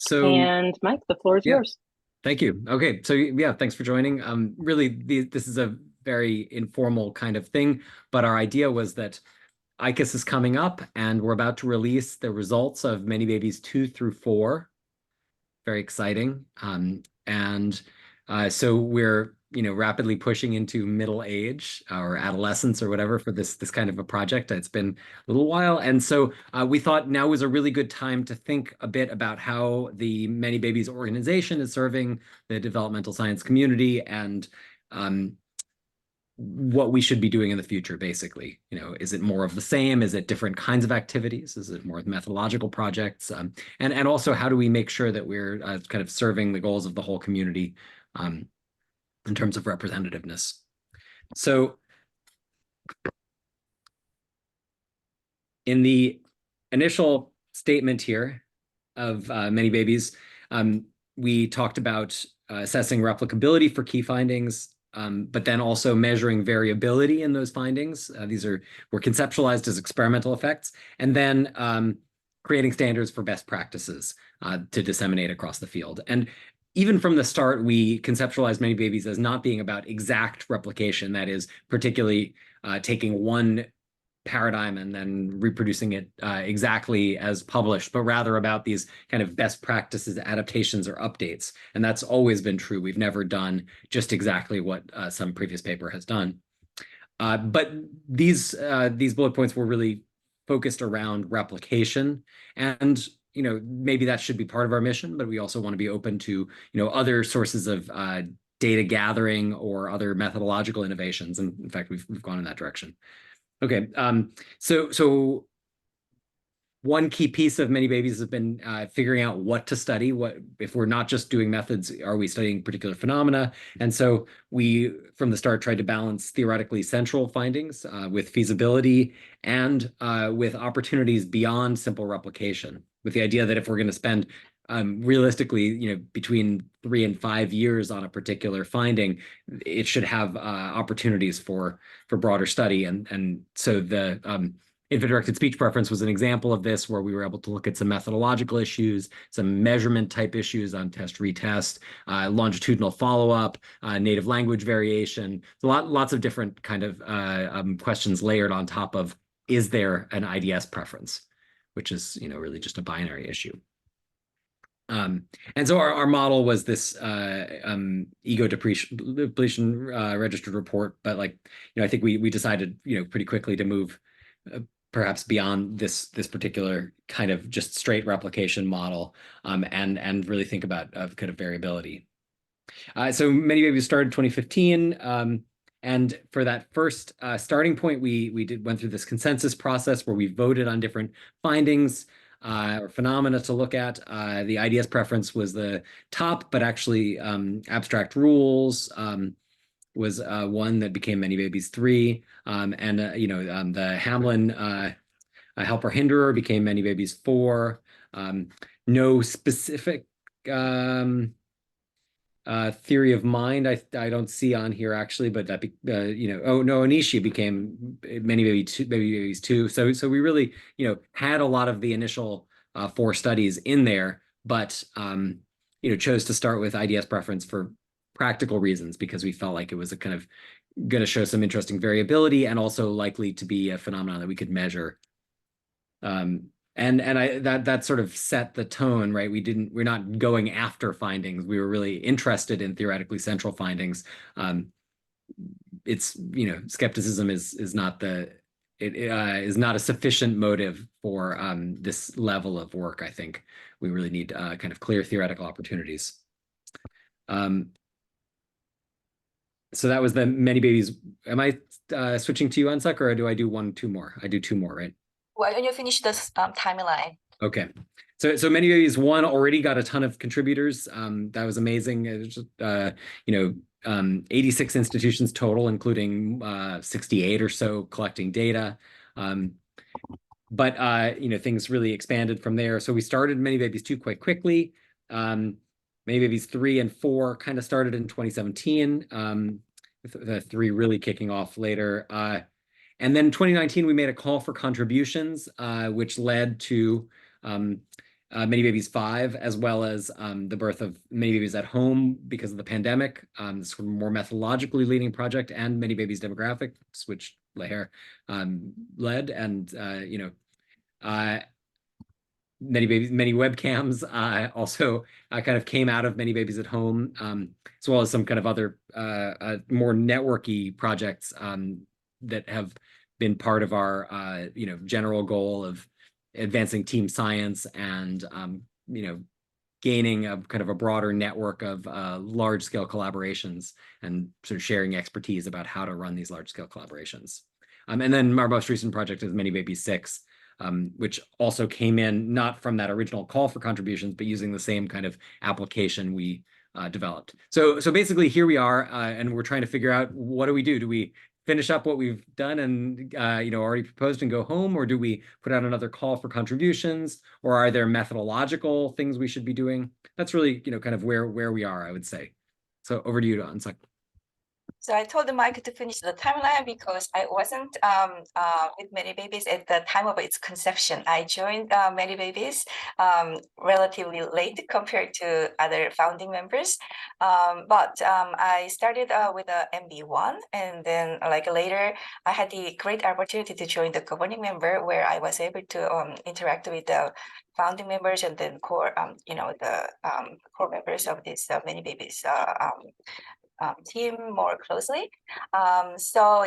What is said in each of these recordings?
So And Mike, the floor is yeah, yours. thank you. Okay, so yeah, thanks for joining. Really, this is a very informal kind of thing, but our idea was that ICUS is coming up, and we're about to release the results of ManyBabies 2 through 4. Very exciting. And so we're rapidly pushing into middle age or adolescence or whatever for this kind of a project. It's been a little while, and so we thought now was a really good time to think a bit about how the ManyBabies organization is serving the developmental science community, and um, what we should be doing in the future, basically. Is it more of the same? Is it different kinds of activities? Is it more methodological projects? And also, how do we make sure that we're kind of serving the goals of the whole community um, in terms of representativeness? So in the initial statement here of ManyBabies, we talked about assessing replicability for key findings, but then also measuring variability in those findings. These were conceptualized as experimental effects, and then creating standards for best practices to disseminate across the field. And even from the start, we conceptualized ManyBabies as not being about exact replication, that is, particularly taking one paradigm and then reproducing it exactly as published, but rather about these kind of best practices, adaptations, or updates. And that's always been true. We've never done just exactly what some previous paper has done. But these bullet points were really focused around replication, and maybe that should be part of our mission, but we also want to be open to other sources of data gathering or other methodological innovations. And in fact, we've gone in that direction. Okay, so one key piece of ManyBabies has been figuring out what to study. What if we're not just doing methods, are we studying particular phenomena? And so we, from the start, tried to balance theoretically central findings with feasibility and with opportunities beyond simple replication, with the idea that if we're going to spend realistically, between 3 and 5 years on a particular finding, it should have opportunities for broader study. And so the infant-directed speech preference was an example of this, where we were able to look at some methodological issues, some measurement type issues on test retest, longitudinal follow-up, native language variation, lots of different kind of questions layered on top of, is there an IDS preference, which is really just a binary issue. And so our model was this ego depletion registered report, but I think we decided pretty quickly to move perhaps beyond this particular kind of just straight replication model, and really think about kind of variability. So ManyBabies started 2015. And for that first starting point, we went through this consensus process where we voted on different findings or phenomena to look at. The IDS preference was the top, but actually abstract rules was one that became ManyBabies 3. And the Hamlin helper hinderer became ManyBabies 4. No specific theory of mind I don't see on here actually, but that oh no, Onishi became ManyBabies 2. So we really had a lot of the initial 4 studies in there, but chose to start with IDS preference for practical reasons, because we felt like it was a kind of going to show some interesting variability and also likely to be a phenomenon that we could measure. And that sort of set the tone, right? We're not going after findings. We were really interested in theoretically central findings. It's skepticism is not is not a sufficient motive for this level of work. I think we really need kind of clear theoretical opportunities. So that was the ManyBabies. Am I switching to you, Unsuk, or do I do 2 more? I do 2 more, right? Why don't you finish this timeline? Okay. So ManyBabies 1 already got a ton of contributors. That was amazing. It was just, 86 institutions total, including 68 or so collecting data. But things really expanded from there. So we started ManyBabies 2 quite quickly. ManyBabies 3 and 4 kind of started in 2017, with the 3 really kicking off later. And then in 2019, we made a call for contributions, which led to ManyBabies 5, as well as the birth of ManyBabies at Home because of the pandemic. This more methodologically leading project, and ManyBabies Demographics, which Leher led, and many webcams also kind of came out of ManyBabies at Home, as well as some kind of other more networky projects that have been part of our general goal of advancing team science and gaining a kind of a broader network of large-scale collaborations and sort of sharing expertise about how to run these large-scale collaborations. And then our most recent project is ManyBabies 6, which also came in not from that original call for contributions, but using the same kind of application we developed. So basically here we are, and we're trying to figure out, what do we do? Do we finish up what we've done and already proposed and go home, or do we put out another call for contributions, or are there methodological things we should be doing? That's really kind of where we are, I would say. So over to you, Ansak. So I told Mike to finish the timeline because I wasn't with ManyBabies at the time of its conception. I joined ManyBabies relatively late compared to other founding members. But I started with a MB1, and then later I had the great opportunity to join the governing member, where I was able to interact with the founding members and then core, the core members of this ManyBabies team more closely. So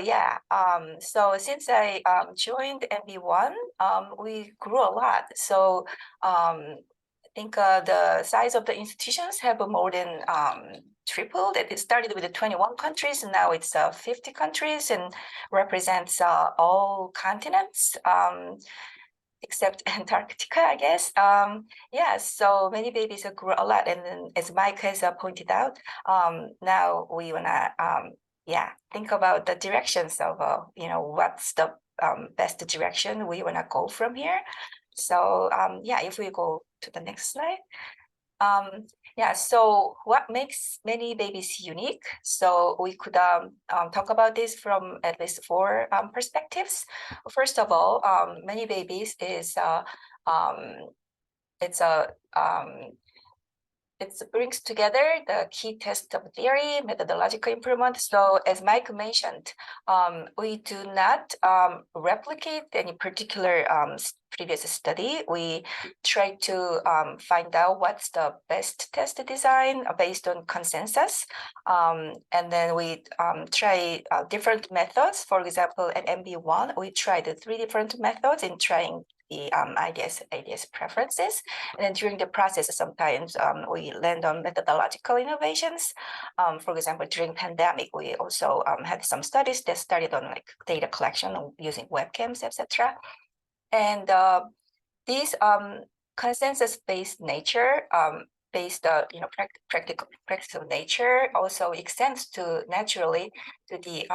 since I joined MB1, we grew a lot. So I think the size of the institutions have more than tripled. It started with 21 countries, and now it's 50 countries and represents all continents. Except Antarctica, I guess. So ManyBabies grew a lot, and then as Mike has pointed out, now we wanna think about the directions of what's the best direction we wanna go from here. So if we go to the next slide. So what makes ManyBabies unique? So we could talk about this from at least 4 perspectives. First of all, ManyBabies is it brings together the key tests of theory, methodological improvement. So as Mike mentioned, we do not replicate any particular previous study. We try to find out what's the best test design based on consensus. And then we try different methods. For example, at MB1, we tried 3 different methods in trying the IDS preferences. And then during the process, sometimes we land on methodological innovations. For example, during pandemic, we also had some studies that started on data collection using webcams, etc. And these consensus-based nature, practical nature also extends to naturally to the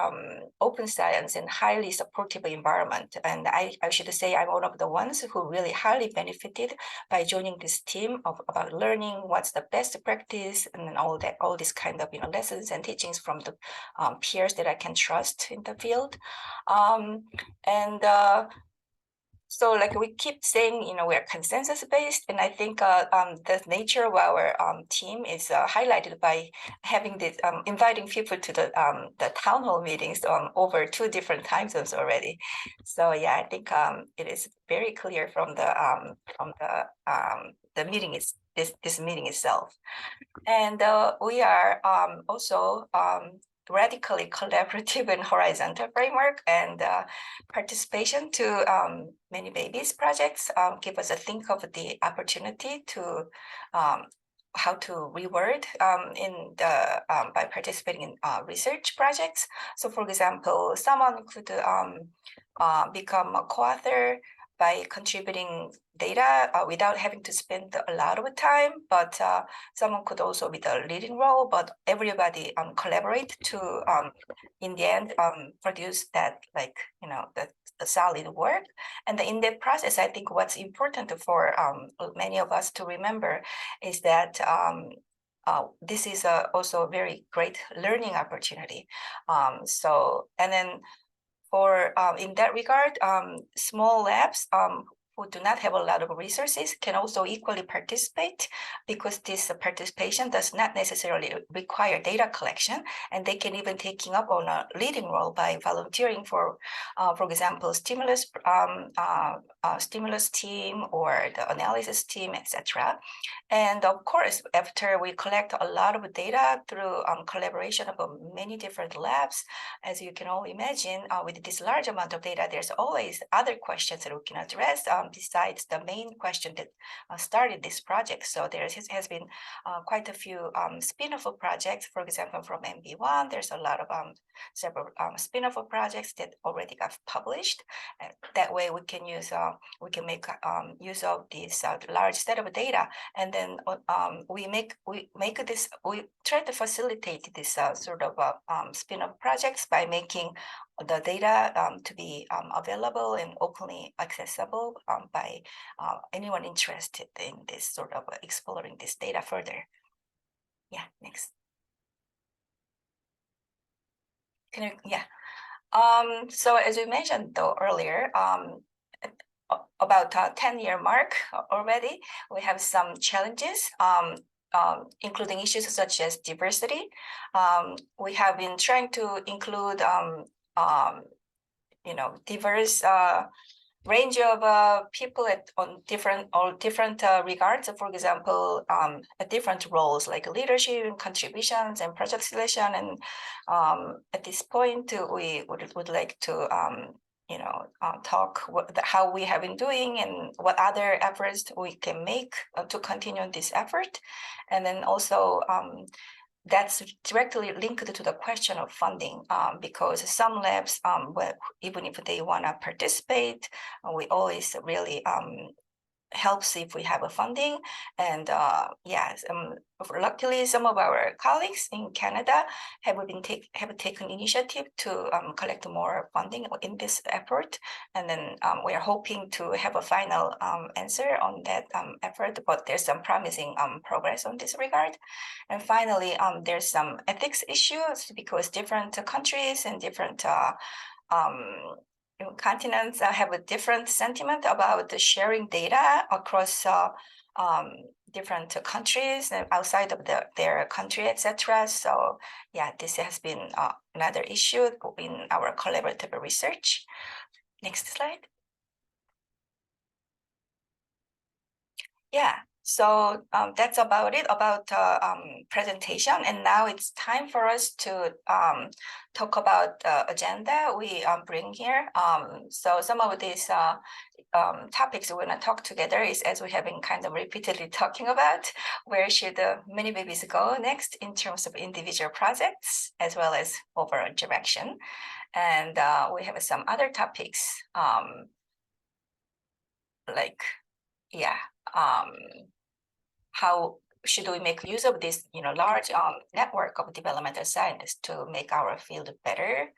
open science and highly supportive environment. And I should say I'm one of the ones who really highly benefited by joining this team about learning what's the best practice and all this kind of lessons and teachings from the peers that I can trust in the field. So we keep saying, we're consensus based, and I think the nature of our team is highlighted by having this inviting people to the town hall meetings over 2 different time zones already. So I think it is very clear from the meeting this meeting itself, and we are also radically collaborative and horizontal framework, and participation to ManyBabies projects give us a think of the opportunity to how to reward by participating in research projects. So for example, someone could become a co-author by contributing data without having to spend a lot of time, but someone could also be the leading role, but everybody collaborate to, in the end, produce that the solid work. And in that process, I think what's important for many of us to remember is that this is also a very great learning opportunity. And then for in that regard, small labs who do not have a lot of resources can also equally participate, because this participation does not necessarily require data collection, and they can even taking up on a leading role by volunteering for example, stimulus team or the analysis team, etc. And of course, after we collect a lot of data through collaboration of many different labs, as you can all imagine, with this large amount of data, there's always other questions that we can address besides the main question that started this project. So there has been quite a few spin-off projects. For example, from MB1, there's a lot of several spin-off projects that already got published. And that way, we can make use of this large set of data, and then we try to facilitate this sort of spin-off projects by making the data to be available and openly accessible by anyone interested in this sort of exploring this data further. Yeah, next. So as we mentioned though earlier, about 10-year mark already, we have some challenges, including issues such as diversity. We have been trying to include diverse range of people on different regards. For example, at different roles like leadership, contributions, and project selection. And at this point, we would like to talk how we have been doing and what other efforts we can make to continue this effort. And then also that's directly linked to the question of funding, because some labs, even if they want to participate, we always really helps if we have a funding. And luckily some of our colleagues in Canada have taken initiative to collect more funding in this effort, and then we are hoping to have a final answer on that effort, but there's some promising progress on this regard. And finally, there's some ethics issues, because different countries and different continents have a different sentiment about sharing data across different countries and outside of their country, etc. So yeah, this has been another issue in our collaborative research. Next slide. Yeah, so that's about it about presentation. And now it's time for us to talk about the agenda we bring here. So some of these topics we're going to talk together is, as we have been kind of repeatedly talking about, where should ManyBabies go next in terms of individual projects as well as overall direction. And we have some other topics like, how should we make use of this large network of developmental scientists to make our field better.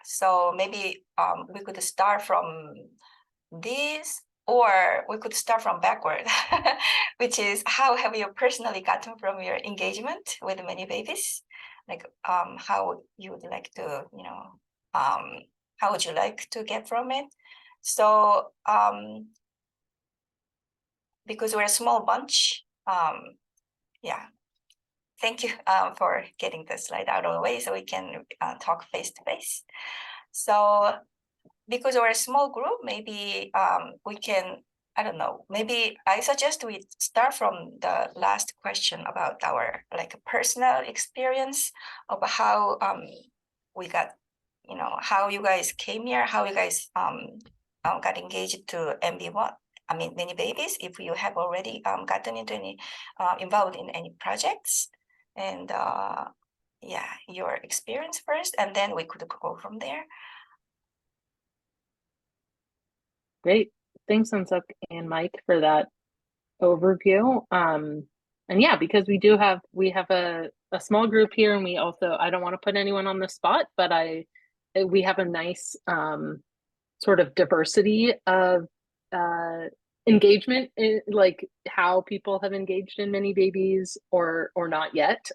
So maybe we could start from this, or we could start from backward, which is, how have you personally gotten from your engagement with ManyBabies? Like how you would like to, how would you like to get from it? So because we're a small bunch, thank you for getting the slide out of the way so we can talk face to face. So because we're a small group, maybe we can, I don't know, maybe I suggest we start from the last question about our personal experience of how we got, how you guys came here, how you guys got engaged to MB1. I mean, ManyBabies, if you have already gotten into any, involved in any projects, and your experience first, and then we could go from there. Great. Thanks, Unsuk and Mike, for that overview. And yeah, because we have a small group here, and we also, I don't want to put anyone on the spot, but we have a nice sort of diversity of engagement, like how people have engaged in ManyBabies or not yet.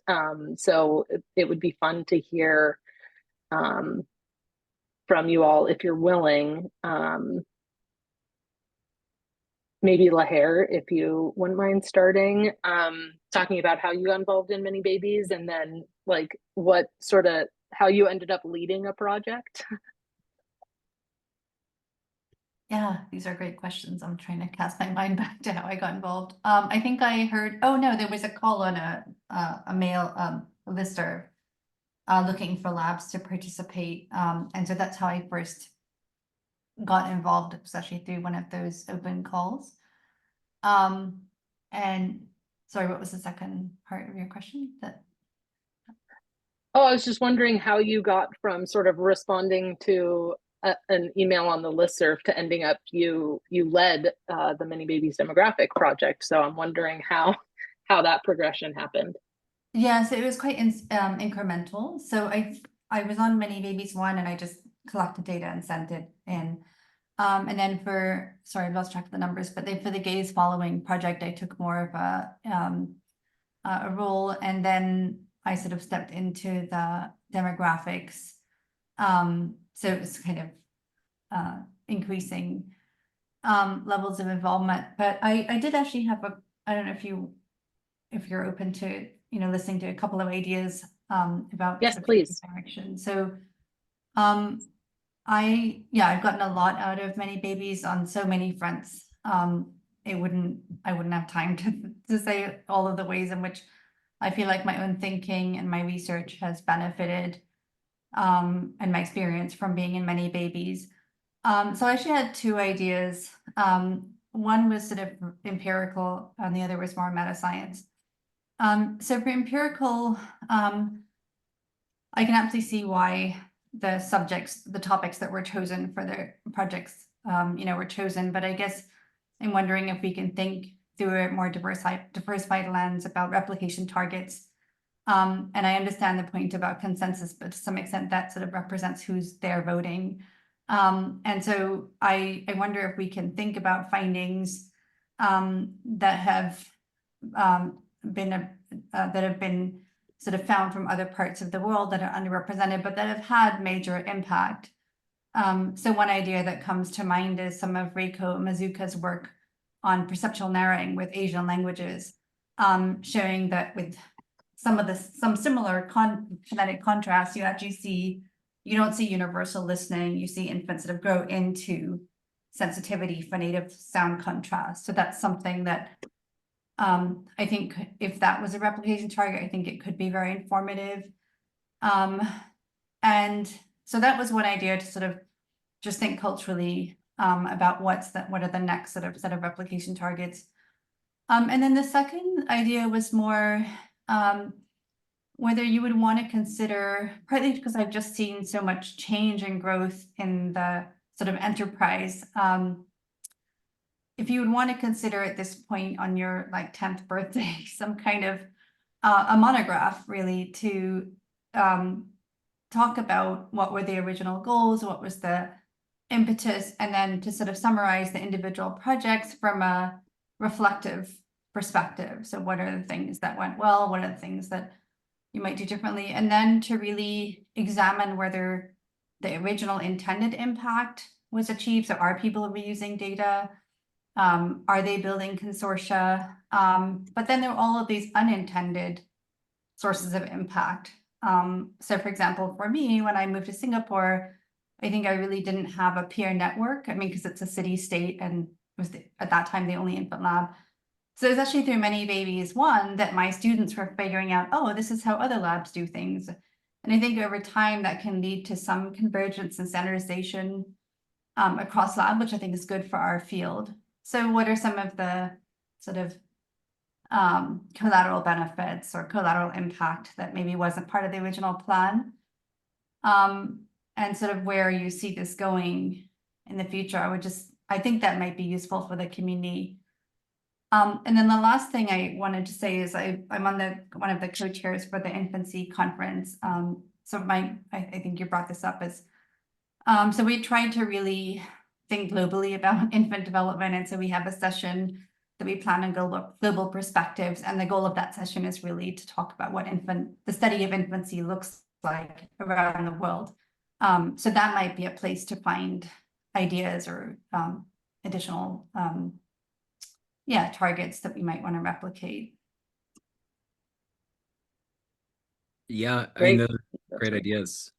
So it would be fun to hear from you all, if you're willing, maybe Lahair, if you wouldn't mind starting, talking about how you got involved in ManyBabies, and then like what sort of how you ended up leading a project. Yeah, these are great questions. I'm trying to cast my mind back to how I got involved. I think I heard, oh no, there was a call on a mail listserv looking for labs to participate. And so that's how I first got involved, especially through one of those open calls. And sorry, what was the second part of your question? Oh, I was just wondering how you got from sort of responding to an email on the listserv to ending up you led the ManyBabies demographic project. So I'm wondering how that progression happened. Yeah, so it was quite incremental. So I was on ManyBabies 1 and I just collected data and sent it in. And then sorry, I've lost track of the numbers, but then for the Gaze Following project, I took more of a role, and then I sort of stepped into the demographics. So it was kind of increasing levels of involvement. But I did actually have I don't know if you're open to listening to a couple of ideas about Yes, sort of please. direction. So I've gotten a lot out of ManyBabies on so many fronts. I wouldn't have time to say all of the ways in which I feel like my own thinking and my research has benefited, and my experience from being in ManyBabies. So I actually had two ideas. One was sort of empirical and the other was more meta science. So for empirical, I can absolutely see why the topics that were chosen for the projects, were chosen. But I guess I'm wondering if we can think through a more diversified lens about replication targets. And I understand the point about consensus, but to some extent that sort of represents who's there voting. And so I wonder if we can think about findings that have been sort of found from other parts of the world that are underrepresented, but that have had major impact. So one idea that comes to mind is some of Reiko Mazuka's work on perceptual narrowing with Asian languages, showing that with some similar phonetic contrasts, you don't see universal listening. You see infants sort of grow into sensitivity for native sound contrast. So that's something that I think if that was a replication target, I think it could be very informative. And so that was one idea, to sort of just think culturally about what are the next sort of set of replication targets. And then the second idea was more whether you would want to consider, partly because I've just seen so much change and growth in the sort of enterprise. If you would want to consider at this point on your 10th birthday, some kind of a monograph really to talk about what were the original goals, what was the impetus, and then to sort of summarize the individual projects from a reflective perspective. So what are the things that went well? What are the things that you might do differently? And then to really examine whether the original intended impact was achieved. So are people reusing data? Are they building consortia? But then there are all of these unintended sources of impact. So for example, for me, when I moved to Singapore, I think I really didn't have a peer network. I mean, because it's a city state and was at that time the only infant lab. So it was actually through ManyBabies 1 that my students were figuring out, oh, this is how other labs do things. And I think over time that can lead to some convergence and standardization across lab, which I think is good for our field. So what are some of the sort of collateral benefits or collateral impact that maybe wasn't part of the original plan? And sort of where you see this going in the future. I think that might be useful for the community. And then the last thing I wanted to say is I'm on one of the co-chairs for the infancy conference. So I think you brought this up as, so we tried to really think globally about infant development. And so we have a session that we plan on global perspectives. And the goal of that session is really to talk about what the study of infancy looks like around the world. So that might be a place to find ideas or additional yeah, targets that we might want to replicate. Yeah, I mean, Great. those are great ideas.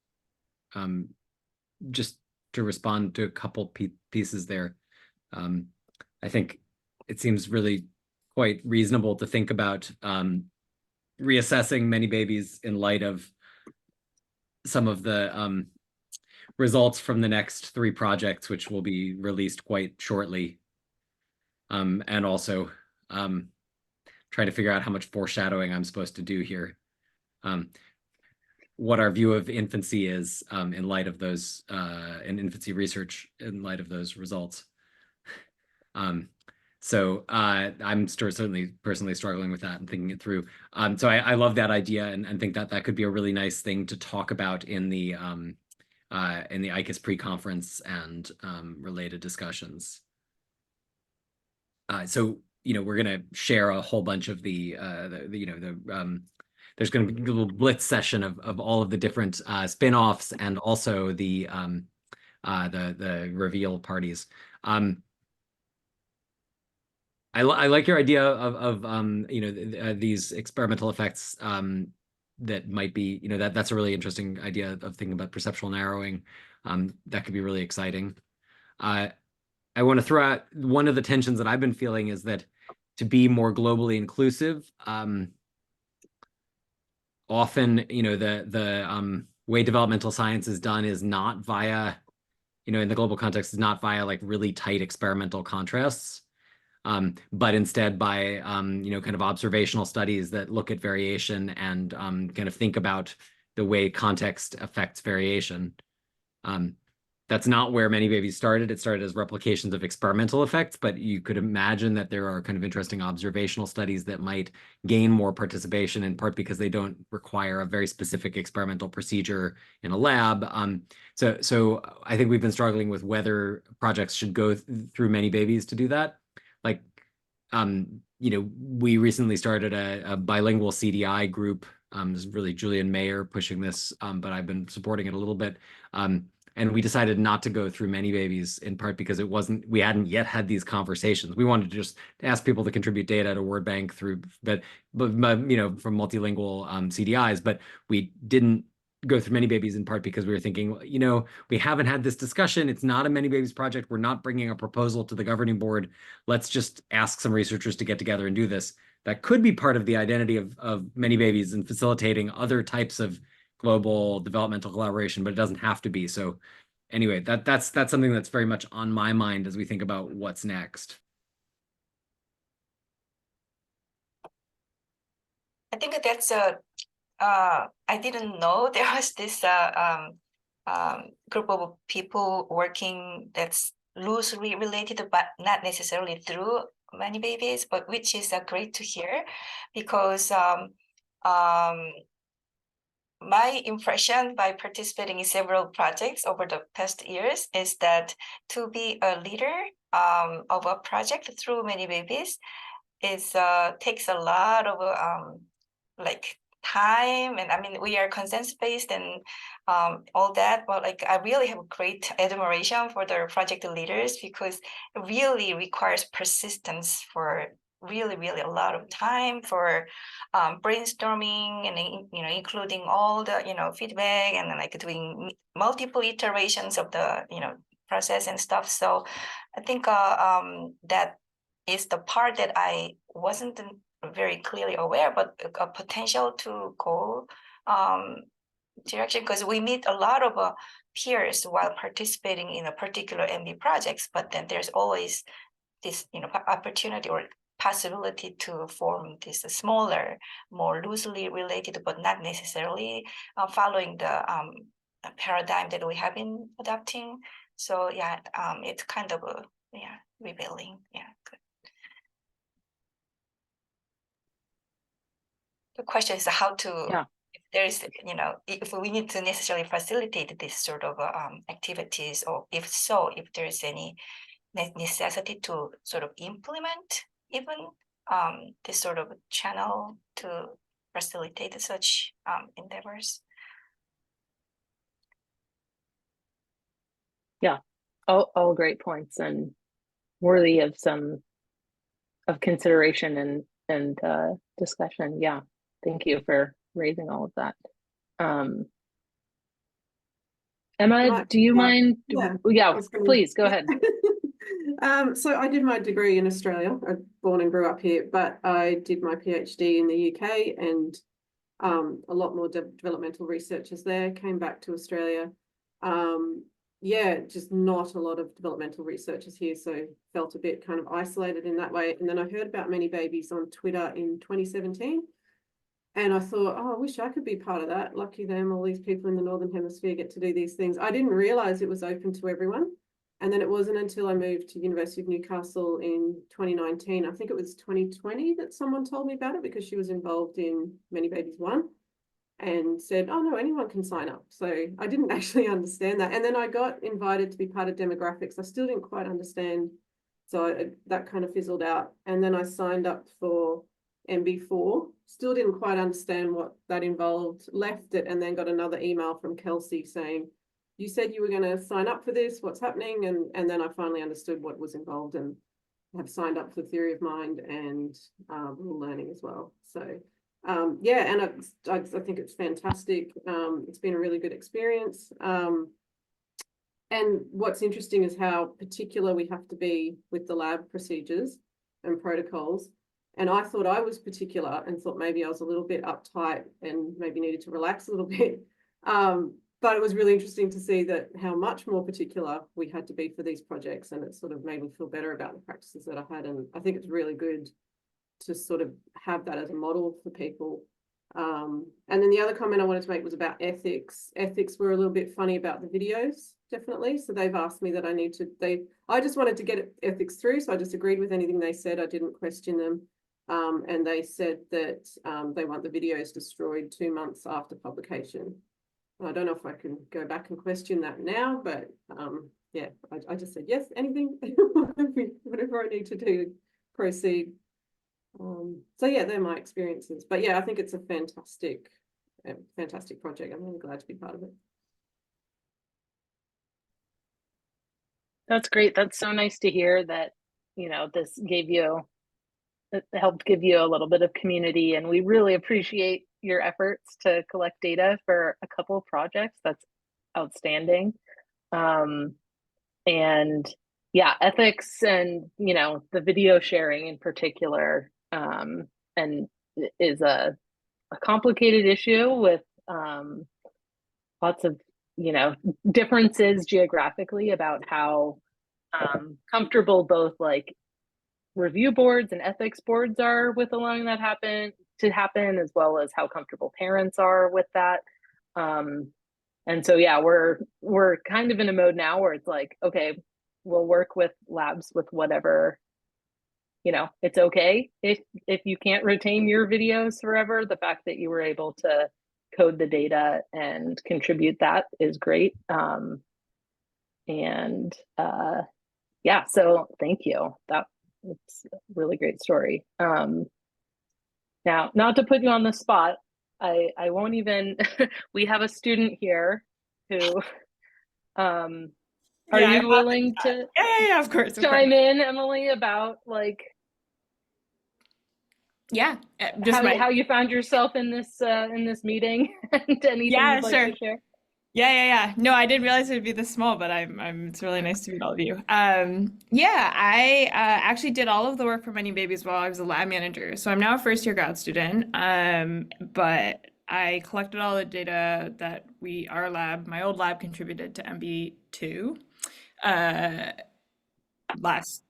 Just to respond to a couple pieces there, I think it seems really quite reasonable to think about reassessing ManyBabies in light of some of the results from the next 3 projects, which will be released quite shortly. And also trying to figure out how much foreshadowing I'm supposed to do here. What our view of infancy is in light of those, in infancy research in light of those results. So I'm certainly personally struggling with that and thinking it through. So I love that idea and think that that could be a really nice thing to talk about in the ICAS pre-conference and related discussions. So we're going to share a whole bunch of there's going to be a little blitz session of all of the different spin-offs and also the reveal parties. I like your idea of these experimental effects that might be, that's a really interesting idea of thinking about perceptual narrowing. That could be really exciting. I want to throw out one of the tensions that I've been feeling is that to be more globally inclusive, often, the way developmental science is done is not via, in the global context, is not via like really tight experimental contrasts, but instead by, kind of observational studies that look at variation and kind of think about the way context affects variation. That's not where ManyBabies started. It started as replications of experimental effects, but you could imagine that there are kind of interesting observational studies that might gain more participation, in part because they don't require a very specific experimental procedure in a lab. So I think we've been struggling with whether projects should go through ManyBabies to do that. Like, we recently started a bilingual CDI group. This is really Julian Mayer pushing this, but I've been supporting it a little bit. And we decided not to go through ManyBabies in part because we hadn't yet had these conversations. We wanted to just ask people to contribute data to Word Bank through, but from multilingual CDIs, but we didn't go through ManyBabies in part because we were thinking, we haven't had this discussion. It's not a ManyBabies project. We're not bringing a proposal to the governing board. Let's just ask some researchers to get together and do this. That could be part of the identity of ManyBabies and facilitating other types of global developmental collaboration, but it doesn't have to be. So anyway, that's something that's very much on my mind as we think about what's next. I think that's I didn't know there was this group of people working that's loosely related, but not necessarily through ManyBabies, but which is great to hear, because my impression by participating in several projects over the past years is that to be a leader of a project through ManyBabies takes a lot of like time, and I mean we are consensus based and all that, but like I really have great admiration for the project leaders because it really requires persistence for really a lot of time for brainstorming and including all the feedback and then like doing multiple iterations of the process and stuff. So I think that is the part that I wasn't very clearly aware, but a potential to go direction, because we meet a lot of peers while participating in a particular MB projects, but then there's always this opportunity or possibility to form this smaller, more loosely related, but not necessarily following the paradigm that we have been adopting. So yeah, it's kind of revealing. Yeah, good. The question is how to, if there is, if we need to necessarily facilitate this sort of activities, or if so, if there is any necessity to sort of implement even this sort of channel to facilitate such endeavors. Yeah, all great points and worthy of some consideration and discussion. Yeah, thank you for raising all of that. Emma, do you mind? Yeah, Yeah, please go ahead. So I did my degree in Australia. I was born and grew up here, but I did my PhD in the UK, and a lot more developmental researchers there. Came back to Australia. Yeah, just not a lot of developmental researchers here, so felt a bit kind of isolated in that way. And then I heard about ManyBabies on Twitter in 2017. And I thought, oh, I wish I could be part of that. Lucky them, all these people in the Northern Hemisphere get to do these things. I didn't realize it was open to everyone. And then it wasn't until I moved to University of Newcastle in 2019, I think it was 2020, that someone told me about it, because she was involved in ManyBabies 1 and said, oh no, anyone can sign up. So I didn't actually understand that. And then I got invited to be part of demographics. I still didn't quite understand. So that kind of fizzled out. And then I signed up for MB4, still didn't quite understand what that involved, left it, and then got another email from Kelsey saying, you said you were going to sign up for this, what's happening? And then I finally understood what was involved and have signed up for Theory of Mind and Rule Learning as well. So yeah, and I think it's fantastic. It's been a really good experience. And what's interesting is how particular we have to be with the lab procedures and protocols. And I thought I was particular and thought maybe I was a little bit uptight and maybe needed to relax a little bit. But it was really interesting to see that how much more particular we had to be for these projects. And it sort of made me feel better about the practices that I had. And I think it's really good to sort of have that as a model for people. And then the other comment I wanted to make was about ethics. Ethics were a little bit funny about the videos, definitely. So they've asked me that I just wanted to get ethics through. So I just agreed with anything they said. I didn't question them. And they said that they want the videos destroyed 2 months after publication. I don't know if I can go back and question that now, but yeah, I just said yes, anything, whatever I need to do to proceed. So yeah, they're my experiences. But yeah, I think it's a fantastic project. I'm really glad to be part of it. That's great. That's so nice to hear that, this helped give you a little bit of community, and we really appreciate your efforts to collect data for a couple of projects. That's outstanding. And yeah, ethics and, the video sharing in particular, and is a complicated issue with lots of, differences geographically about how comfortable both like review boards and ethics boards are with allowing that to happen, as well as how comfortable parents are with that. And so yeah, we're kind of in a mode now where it's like, okay, we'll work with labs with whatever, it's okay if you can't retain your videos forever. The fact that you were able to code the data and contribute that is great. Yeah, so thank you. It's a really great story. Now, not to put you on the spot, I won't even, we have a student here who, are you willing to Yeah, of course. chime in, Emily, about like, Yeah, just how you found yourself in this meeting and anything you'd like sure. to share? Yeah. No, I didn't realize it would be this small, but it's really nice to meet all of you. Yeah, I actually did all of the work for ManyBabies while I was a lab manager. So I'm now a first year grad student. But I collected all the data that my old lab contributed to MB2. I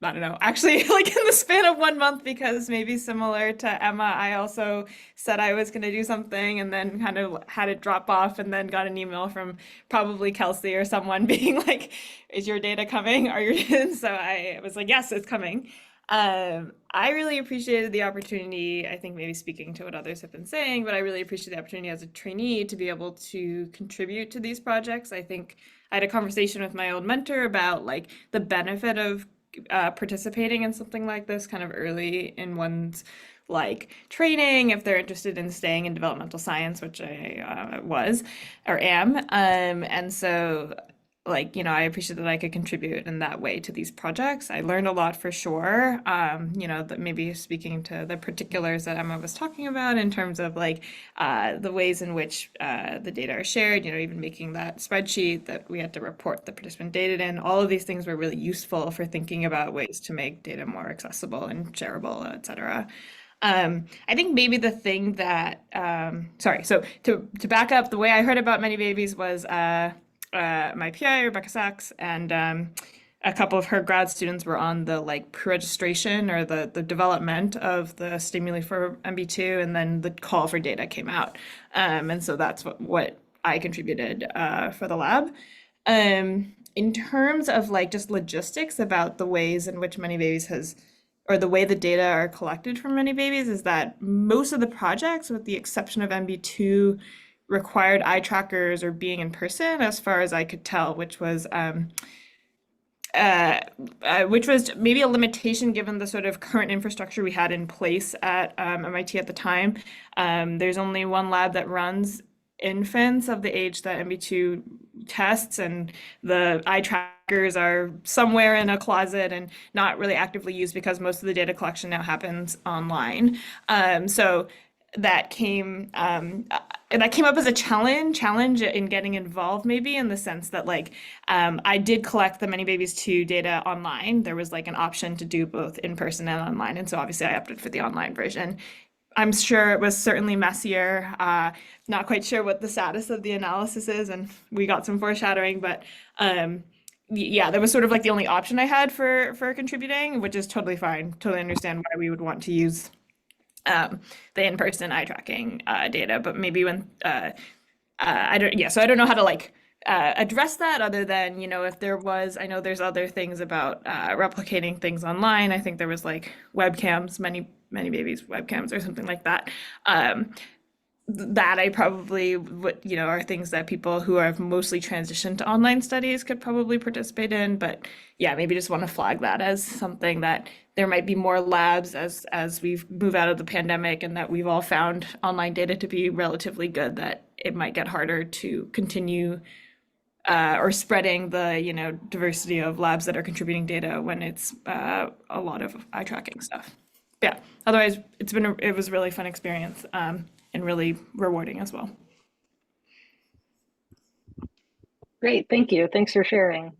don't know, actually, like in the span of 1 month, because maybe similar to Emma, I also said I was going to do something and then kind of had it drop off, and then got an email from probably Kelsey or someone being like, is your data coming? So I was like, yes, it's coming. I really appreciated the opportunity, I think maybe speaking to what others have been saying, but I really appreciate the opportunity as a trainee to be able to contribute to these projects. I think I had a conversation with my old mentor about like the benefit of participating in something like this kind of early in one's like training, if they're interested in staying in developmental science, which I was or am. And so like, I appreciate that I could contribute in that way to these projects. I learned a lot for sure. That maybe speaking to the particulars that Emma was talking about in terms of like the ways in which the data are shared, even making that spreadsheet that we had to report the participant data in, all of these things were really useful for thinking about ways to make data more accessible and shareable, et cetera. I think maybe the thing that, so to back up, the way I heard about ManyBabies was my PI, Rebecca Sachs, and a couple of her grad students were on the like pre-registration or the development of the stimuli for MB2, and then the call for data came out. And so that's what I contributed for the lab. In terms of like just logistics about the ways in which ManyBabies has, or the way the data are collected from ManyBabies, is that most of the projects, with the exception of MB2, required eye trackers or being in person, as far as I could tell, which was maybe a limitation given the sort of current infrastructure we had in place at MIT at the time. There's only one lab that runs infants of the age that MB2 tests, and the eye trackers are somewhere in a closet and not really actively used because most of the data collection now happens online. So that came up as a challenge in getting involved, maybe in the sense that like I did collect the ManyBabies 2 data online. There was like an option to do both in person and online, and so obviously I opted for the online version. I'm sure it was certainly messier. Not quite sure what the status of the analysis is, and we got some foreshadowing, but yeah, that was sort of like the only option I had for contributing, which is totally fine. Totally understand why we would want to use the in-person eye tracking data, but maybe when I don't know how to like address that other than, if there was, I know there's other things about replicating things online. I think there was like webcams, ManyBabies webcams or something like that. That I probably would, are things that people who have mostly transitioned to online studies could probably participate in. But yeah, maybe just want to flag that as something that there might be more labs as we move out of the pandemic, and that we've all found online data to be relatively good, that it might get harder to continue or spreading the, diversity of labs that are contributing data when it's a lot of eye tracking stuff. Yeah, otherwise it was a really fun experience. And really rewarding as well. Great, thank you. Thanks for sharing.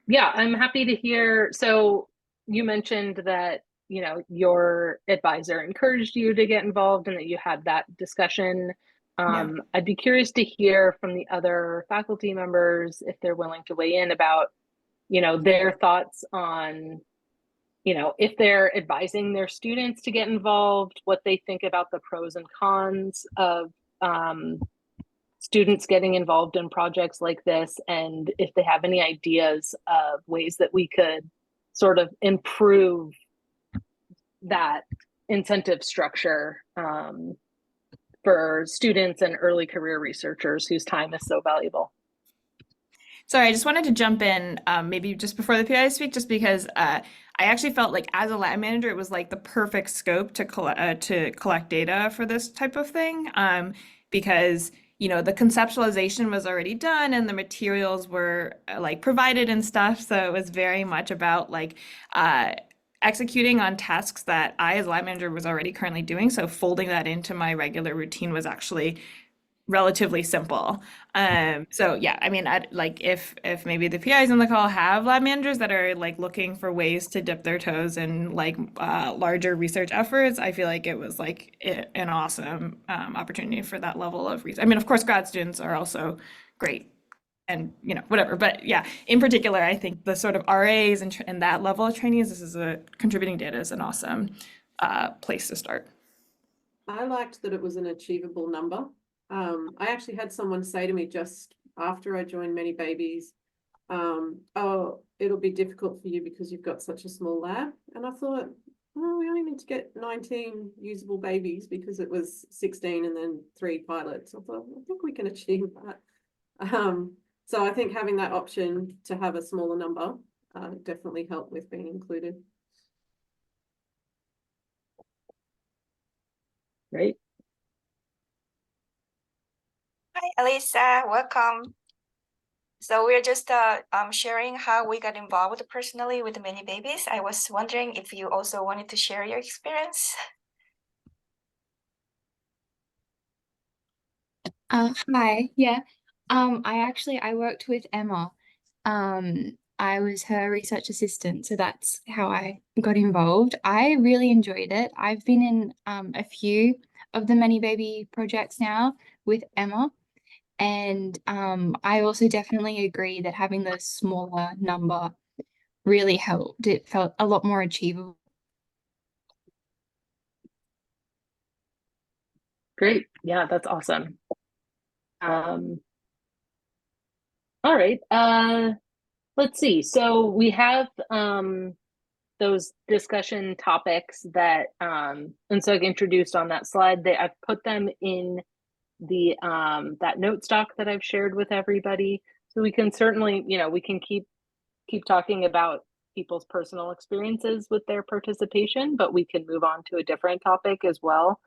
Yeah, I'm happy to hear. So you mentioned that, your advisor encouraged you to get involved and that you had that discussion. I'd be curious to hear from the other faculty members if they're willing to weigh in about, their thoughts on, if they're advising their students to get involved, what they think about the pros and cons of students getting involved in projects like this, and if they have any ideas of ways that we could sort of improve that incentive structure for students and early career researchers whose time is so valuable. Sorry, I just wanted to jump in maybe just before the PI speak, just because I actually felt like as a lab manager, it was like the perfect scope to collect data for this type of thing, because the conceptualization was already done and the materials were like provided and stuff. So it was very much about like executing on tasks that I as lab manager was already currently doing. So folding that into my regular routine was actually relatively simple. So yeah, I mean, like if maybe the PIs on the call have lab managers that are like looking for ways to dip their toes in like larger research efforts, I feel like it was like an awesome opportunity for that level of research. I mean, of course, grad students are also great and whatever, but yeah, in particular, I think the sort of RAs and that level of trainees, this is a contributing data is an awesome place to start. I liked that it was an achievable number. I actually had someone say to me just after I joined ManyBabies, oh, it'll be difficult for you because you've got such a small lab. And I thought, oh, we only need to get 19 usable babies because it was 16 and then 3 pilots. I thought, I think we can achieve that. So I think having that option to have a smaller number definitely helped with being included. Great. Hi, Elisa, welcome. So we're just sharing how we got involved personally with ManyBabies. I was wondering if you also wanted to share your experience. Hi, yeah. I worked with Emma. I was her research assistant, so that's how I got involved. I really enjoyed it. I've been in a few of the ManyBaby projects now with Emma, and I also definitely agree that having the smaller number really helped. It felt a lot more achievable. Great. Yeah, that's awesome. All right. Let's see. So we have those discussion topics that Unsug introduced on that slide. I've put them in the that note stock that I've shared with everybody. So we can certainly, we can keep talking about people's personal experiences with their participation, but we can move on to a different topic as well.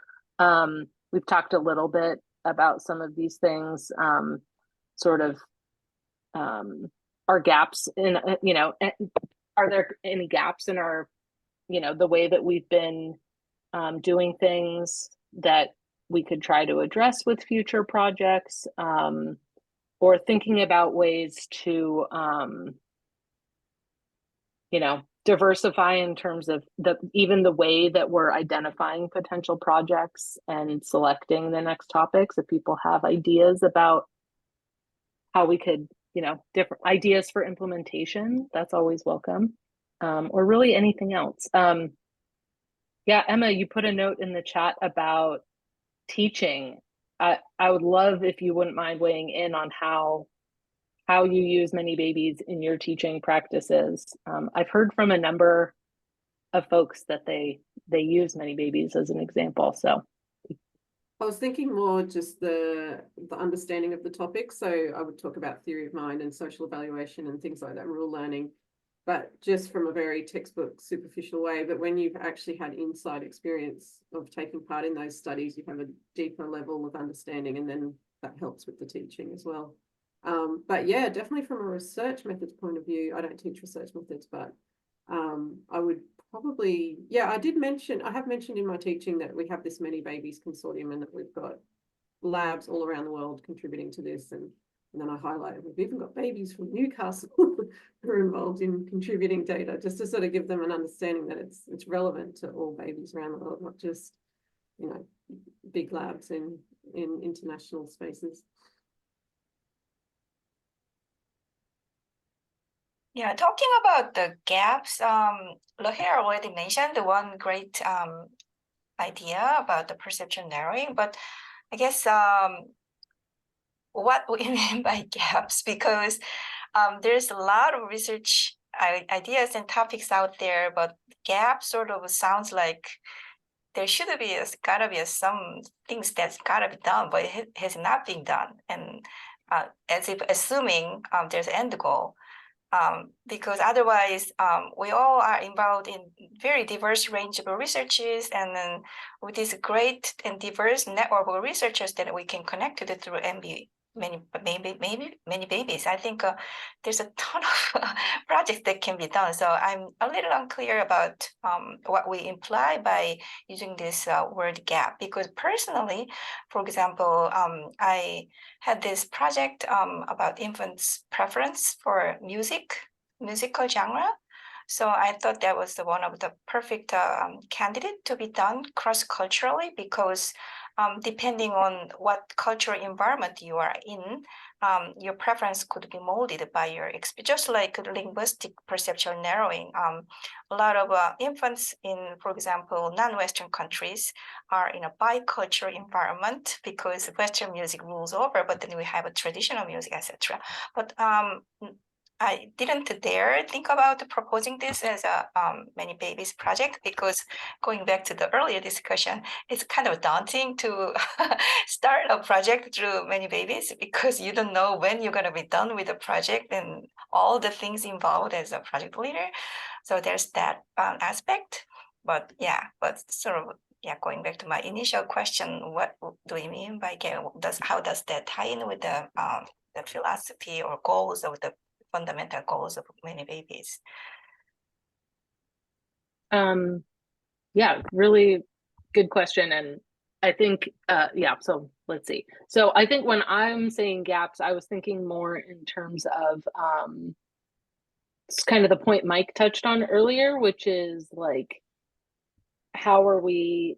We've talked a little bit about some of these things, sort of our gaps in, are there any gaps in our, the way that we've been doing things that we could try to address with future projects, or thinking about ways to, diversify in terms of even the way that we're identifying potential projects and selecting the next topics. If people have ideas about how we could, different ideas for implementation, that's always welcome, or really anything else. Yeah, Emma, you put a note in the chat about teaching. I would love if you wouldn't mind weighing in on how you use ManyBabies in your teaching practices. I've heard from a number of folks that they use ManyBabies as an example. So I was thinking more just the understanding of the topic. So I would talk about theory of mind and social evaluation and things like that, rule learning, but just from a very textbook superficial way. But when you've actually had inside experience of taking part in those studies, you have a deeper level of understanding, and then that helps with the teaching as well. But yeah, definitely from a research methods point of view, I don't teach research methods, but I would probably, I have mentioned in my teaching that we have this ManyBabies consortium and that we've got labs all around the world contributing to this. And then I highlighted we've even got babies from Newcastle who are involved in contributing data, just to sort of give them an understanding that it's relevant to all babies around the world, not just, big labs in international spaces. Yeah, talking about the gaps, Lahir already mentioned the one great idea about the perception narrowing, but I guess what we mean by gaps, because there's a lot of research ideas and topics out there, but gap sort of sounds like there should be gotta be some things that's gotta be done, but it has not been done, and as if assuming there's an end goal. Because otherwise, we all are involved in very diverse range of researches, and then with this great and diverse network of researchers that we can connect to through ManyBabies. I think there's a ton of projects that can be done. So I'm a little unclear about what we imply by using this word gap, because personally, for example, I had this project about infants' preference for musical genre. So I thought that was one of the perfect candidate to be done cross-culturally, because depending on what cultural environment you are in, your preference could be molded by your experience. Just like linguistic perceptual narrowing, a lot of infants in, for example, non-Western countries are in a bicultural environment because Western music rules over, but then we have a traditional music, etc. But I didn't dare think about proposing this as a ManyBabies project, because going back to the earlier discussion, it's kind of daunting to start a project through ManyBabies, because you don't know when you're going to be done with the project and all the things involved as a project leader. So there's that aspect. But sort of, going back to my initial question, what do we mean by gap? How does that tie in with the the philosophy or goals of the fundamental goals of ManyBabies? Yeah, really good question. And I think, yeah, so let's see. So I think when I'm saying gaps, I was thinking more in terms of it's kind of the point Mike touched on earlier, which is like, how are we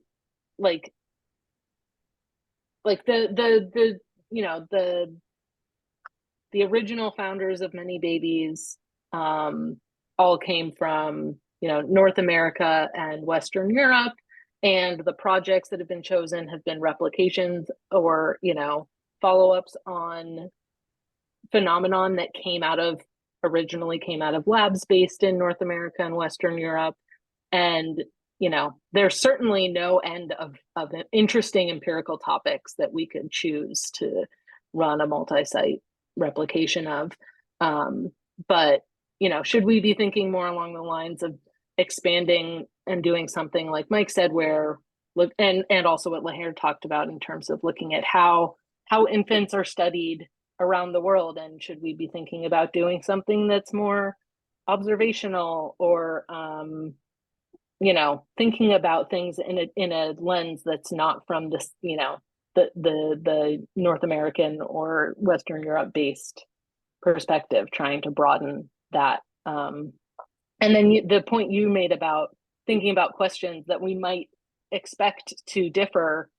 like the you know the original founders of ManyBabies all came from, you know, North America and Western Europe, and the projects that have been chosen have been replications or, you know, follow-ups on phenomenon that originally came out of labs based in North America and Western Europe. And, you know, there's certainly no end of interesting empirical topics that we could choose to run a multi-site replication of. But, you know, should we be thinking more along the lines of expanding and doing something like Mike said, where look, and also what Lahir talked about in terms of looking at how infants are studied around the world, and should we be thinking about doing something that's more observational or you know, thinking about things in a lens that's not from this, you know, the North American or Western Europe based perspective, trying to broaden that. And then the point you made about thinking about questions that we might expect to differ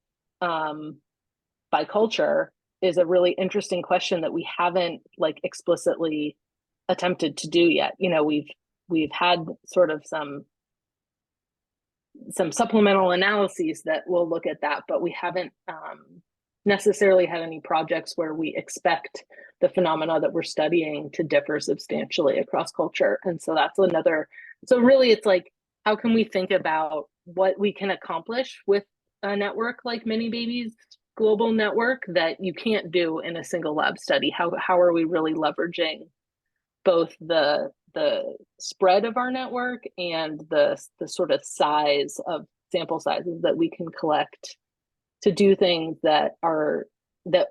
by culture is a really interesting question that we haven't like explicitly attempted to do yet. You know, we've had sort of some supplemental analyses that will look at that, but we haven't necessarily had any projects where we expect the phenomena that we're studying to differ substantially across culture. And so that's another, so really it's like, how can we think about what we can accomplish with a network like ManyBabies global network that you can't do in a single lab study? How are we really leveraging both the spread of our network and the sort of size of sample sizes that we can collect to do things that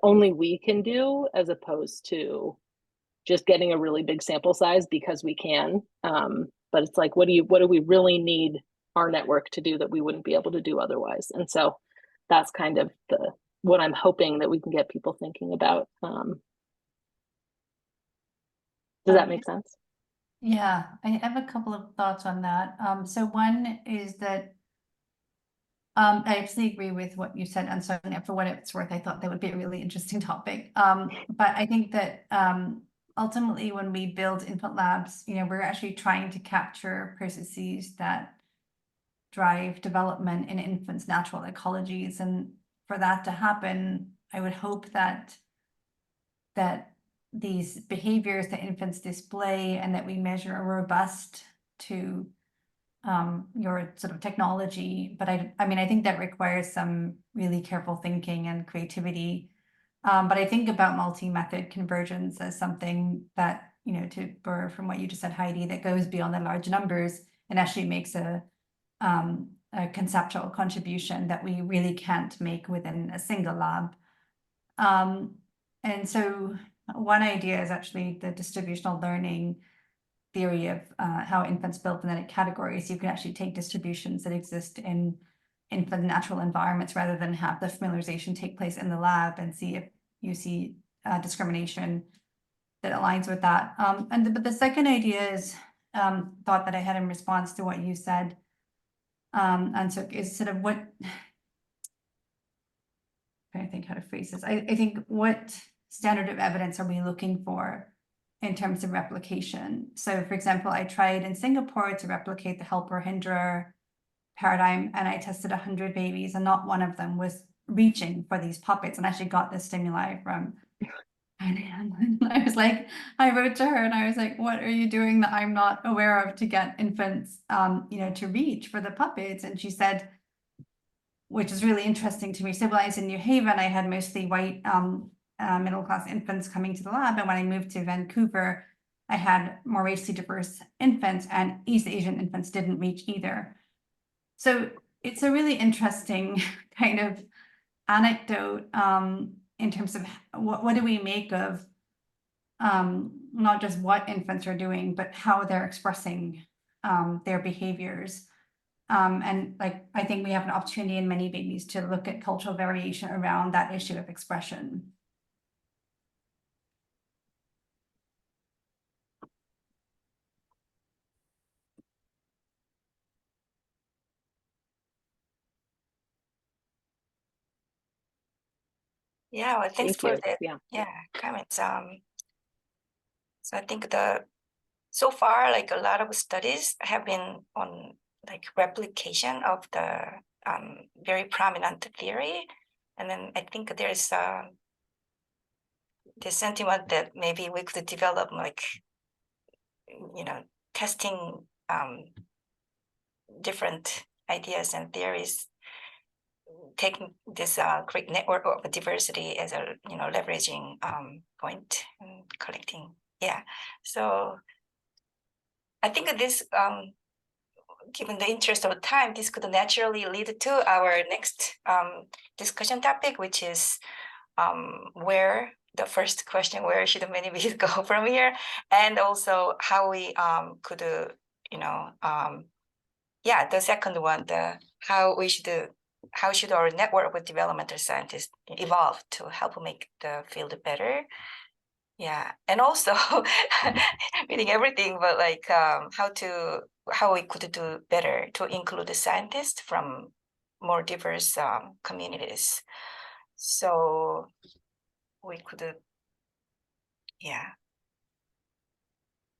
only we can do, as opposed to just getting a really big sample size because we can. But it's like, what do we really need our network to do that we wouldn't be able to do otherwise? And so that's kind of what I'm hoping that we can get people thinking about. Does that make sense? Yeah, I have a couple of thoughts on that. So one is that I absolutely agree with what you said, and so for what it's worth, I thought that would be a really interesting topic. But I think that ultimately, when we build infant labs, you know, we're actually trying to capture processes that drive development in infants' natural ecologies, and for that to happen, I would hope that these behaviors that infants display and that we measure are robust to your sort of technology. But I mean, I think that requires some really careful thinking and creativity. But I think about multi-method convergence as something that, you know, to borrow from what you just said, Heidi, that goes beyond the large numbers and actually makes a conceptual contribution that we really can't make within a single lab. And so one idea is actually the distributional learning theory of how infants build phonetic categories. You can actually take distributions that exist in infant natural environments rather than have the familiarization take place in the lab and see if you see discrimination that aligns with that. But the second idea is thought that I had in response to what you said. And so is sort of what, I think how to phrase this. I think what standard of evidence are we looking for in terms of replication? So for example, I tried in Singapore to replicate the helper-hinderer paradigm, and I tested 100 babies and not one of them was reaching for these puppets, and actually got the stimuli from I was like, I wrote to her and I was like, what are you doing that I'm not aware of to get infants, you know, to reach for the puppets? And she said, which is really interesting to me, so when I was in New Haven, I had mostly white middle-class infants coming to the lab. And when I moved to Vancouver, I had more racially diverse infants, and East Asian infants didn't reach either. So it's a really interesting kind of anecdote in terms of what do we make of not just what infants are doing, but how they're expressing their behaviors. And like, I think we have an opportunity in ManyBabies to look at cultural variation around that issue of expression. Yeah, well, thanks Thank for you. the Yeah. comments. So I think so far, like a lot of studies have been on like replication of the very prominent theory, and then I think there's the sentiment that maybe we could develop like testing different ideas and theories, taking this great network of diversity as a leveraging point and collecting. Yeah, so I think this given the interest of time, this could naturally lead to our next discussion topic, which is where the first question, where should ManyBabies go from here, and also how we could the second one, how should our network with developmental scientists evolve to help make the field better. Yeah, and also meaning everything, but like how we could do better to include the scientists from more diverse communities. So we could,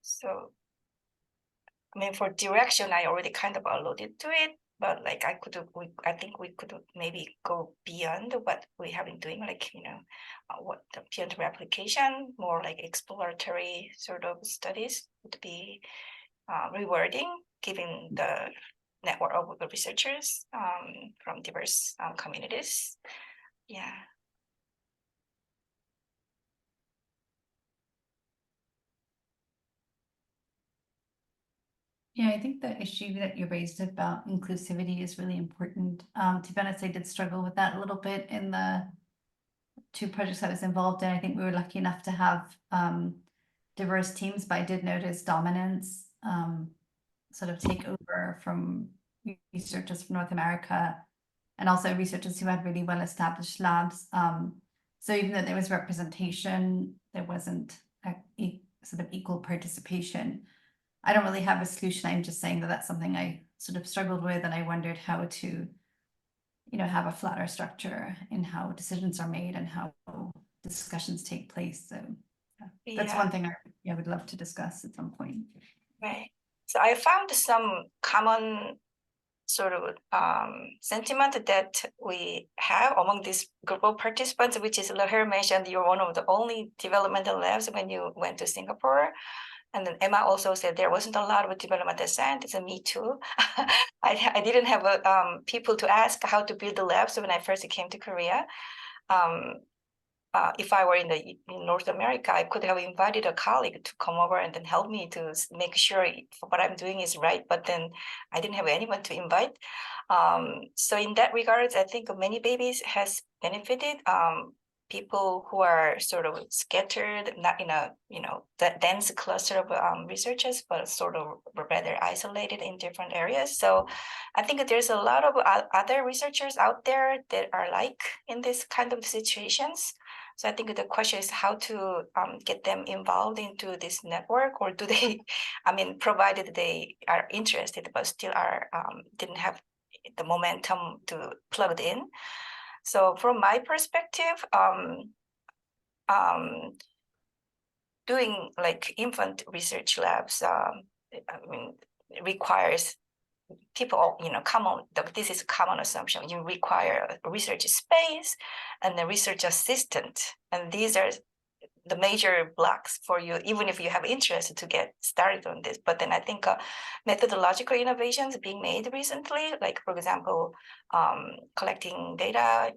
So, I mean, for direction, I already kind of alluded to it, but like I think we could maybe go beyond what we have been doing, like, what the beyond replication, more like exploratory sort of studies would be rewarding, given the network of researchers from diverse communities. Yeah. Yeah, I think the issue that you raised about inclusivity is really important. To be honest, I did struggle with that a little bit in the 2 projects I was involved in. I think we were lucky enough to have diverse teams, but I did notice dominance sort of take over from researchers from North America, and also researchers who had really well-established labs. So even though there was representation, there wasn't a sort of equal participation. I don't really have a solution. I'm just saying that that's something I sort of struggled with, and I wondered how to, have a flatter structure in how decisions are made and how discussions take place. So that's one thing I would love to discuss at some point. Right. So I found some common sort of sentiment that we have among this group of participants, which is Lahir mentioned, you're one of the only developmental labs when you went to Singapore. And then Emma also said there wasn't a lot of developmental scientists, and me too. I didn't have people to ask how to build the labs when I first came to Korea. If I were in North America, I could have invited a colleague to come over and then help me to make sure what I'm doing is right. But then I didn't have anyone to invite. So in that regards, I think ManyBabies has benefited people who are sort of scattered, not in a that dense cluster of researchers, but sort of rather isolated in different areas. So I think there's a lot of other researchers out there that are like in this kind of situations. So I think the question is how to get them involved into this network, or do they, provided they are interested but still are didn't have the momentum to plug in. So from my perspective, doing like infant research labs, requires people, this is a common assumption. You require a research space and a research assistant. And these are the major blocks for you, even if you have interest to get started on this. But then I think methodological innovations being made recently, like for example, collecting data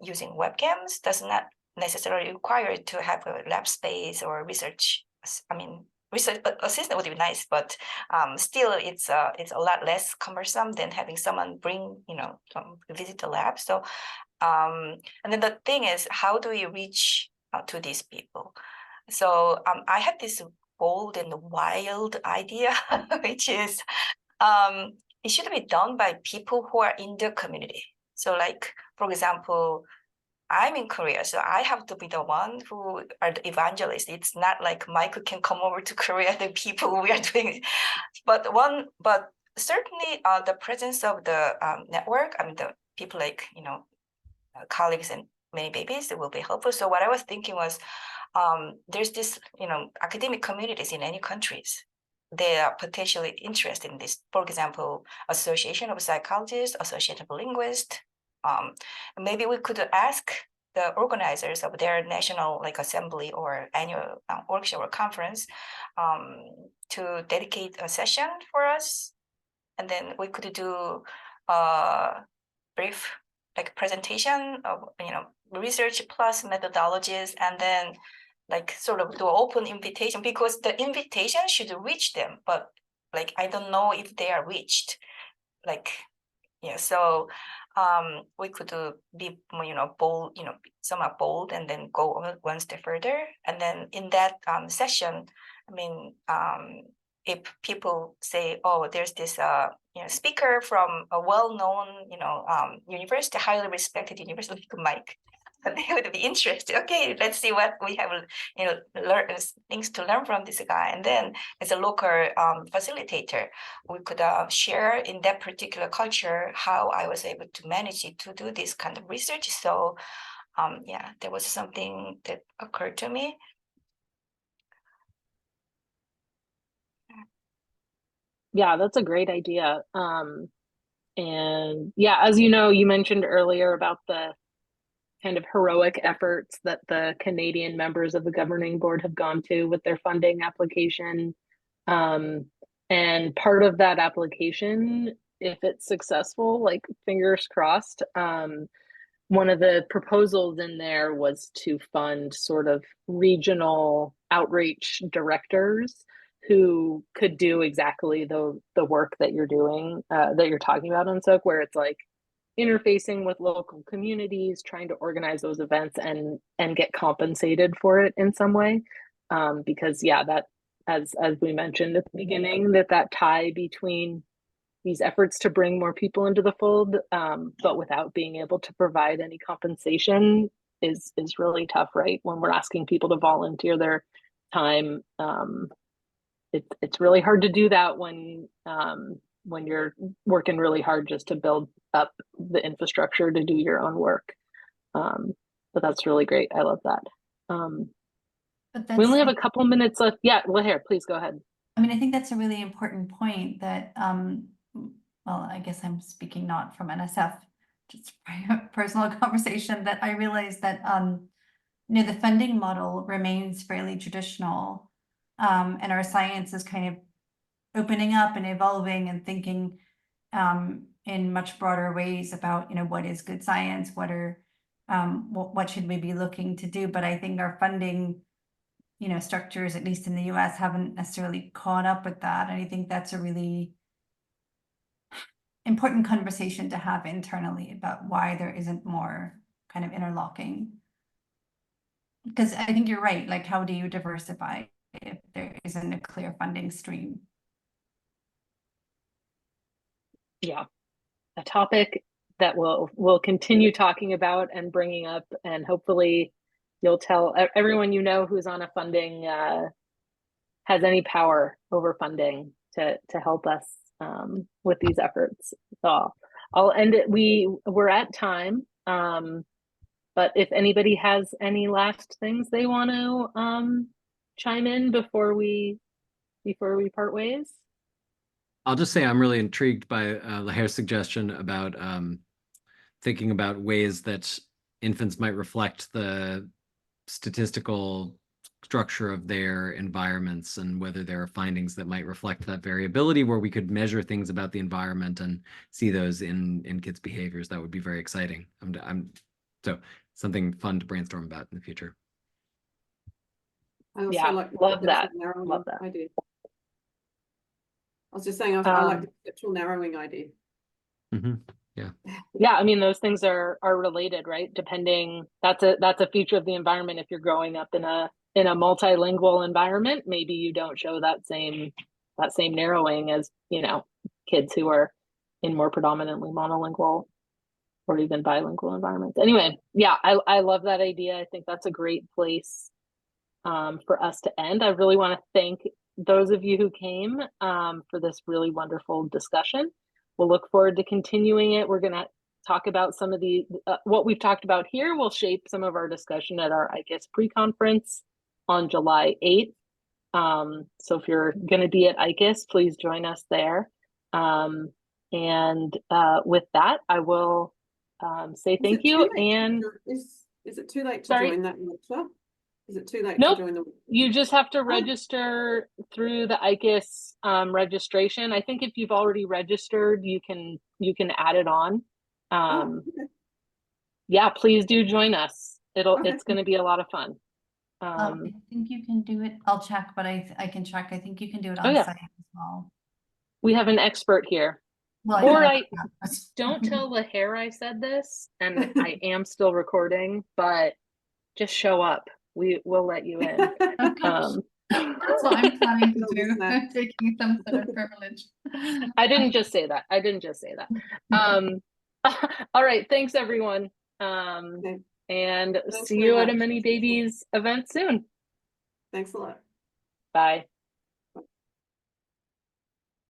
using webcams does not necessarily require to have a lab space or research. Research assistant would be nice, but still it's a lot less cumbersome than having someone visit the lab. So and then the thing is, how do we reach out to these people? So I had this bold and wild idea, which is it should be done by people who are in the community. So like, for example, I'm in Korea, so I have to be the one who are the evangelist. It's not like Michael can come over to Korea, the people we are doing. But certainly the presence of the network, I mean, the people like, colleagues and ManyBabies will be helpful. So what I was thinking was, there's this, academic communities in any countries. They are potentially interested in this. For example, Association of Psychologists, Association of Linguists. Maybe we could ask the organizers of their national assembly or annual workshop or conference to dedicate a session for us. And then we could do a brief presentation of research plus methodologies, and then sort of do an open invitation, because the invitation should reach them, but I don't know if they are reached. So we could be bold, somewhat bold, and then go one step further. And then in that session, I mean, if people say, oh, there's this speaker from a well-known university, highly respected university like Mike, they would be interested. Okay, let's see what we have learn things to learn from this guy. And then as a local facilitator, we could share in that particular culture how I was able to manage it to do this kind of research. So yeah, there was something that occurred to me. Yeah, that's a great idea. And yeah, as you know, you mentioned earlier about the kind of heroic efforts that the Canadian members of the governing board have gone to with their funding application. And part of that application, if it's successful, fingers crossed, one of the proposals in there was to fund sort of regional outreach directors who could do exactly the work that you're doing, that you're talking about on SOC, where it's interfacing with local communities, trying to organize those events and get compensated for it in some way. Because yeah, that as we mentioned at the beginning, that tie between these efforts to bring more people into the fold, but without being able to provide any compensation is really tough, right? When we're asking people to volunteer their time, it's really hard to do that when you're working really hard just to build up the infrastructure to do your own work. But that's really great. I love that. But We only have a couple minutes left. Yeah, well, here, please go ahead. I mean, I think that's a really important point that, well, I guess I'm speaking not from NSF, just personal conversation, that I realized that, the funding model remains fairly traditional, and our science is kind of opening up and evolving and thinking in much broader ways about, what is good science, what should we be looking to do. But I think our funding structures, at least in the US, haven't necessarily caught up with that. And I think that's a really important conversation to have internally about why there isn't more kind of interlocking. Because I think you're right, how do you diversify if there isn't a clear funding stream? Yeah, a topic that we'll continue talking about and bringing up, and hopefully you'll tell everyone who's on a funding has any power over funding to help us with these efforts. So I'll end it. We're at time, but if anybody has any last things they want to chime in before we part ways. I'll just say I'm really intrigued by Laher's suggestion about thinking about ways that infants might reflect the statistical structure of their environments, and whether there are findings that might reflect that variability, where we could measure things about the environment and see those in kids' behaviors. That would be very exciting. So something fun to brainstorm about in the future. I also Yeah, like love that. narrowing Love that. idea. I was just saying, I like the conceptual narrowing idea. Mm-hmm. Yeah, I mean, those things are related, right? Depending, that's a feature of the environment. If you're growing up in a in a multilingual environment, maybe you don't show that same narrowing as, you know, kids who are in more predominantly monolingual or even bilingual environments. Anyway, yeah, I love that idea. I think that's a great place for us to end. I really want to thank those of you who came for this really wonderful discussion. We'll look forward to continuing it. We're going to talk about some of the what we've talked about here will shape some of our discussion at our ICAS pre-conference on July 8th. So if you're going to be at ICAS, please join us there. And with that, I will say thank you. And is it too late to Sorry? join that lecture? Is it too late Nope. to join the? You just have to register through the ICAS registration. I think if you've already registered, you can add it on. Okay. Yeah, please do join us. Okay. It's going to be a lot of fun. I think you can do it. I'll check, but I can check. I think you can do it Oh, on yeah. site as well. We have an expert here. Well, Or don't don't tell the hair I said this, and I am still recording, but just show up. We'll let you in. That's what I'm planning to do. Listen, I'm taking some sort of privilege. I didn't just say that. All right. Thanks, everyone. Okay. And Thanks see very you at a much. ManyBabies event soon. Thanks a lot. Bye.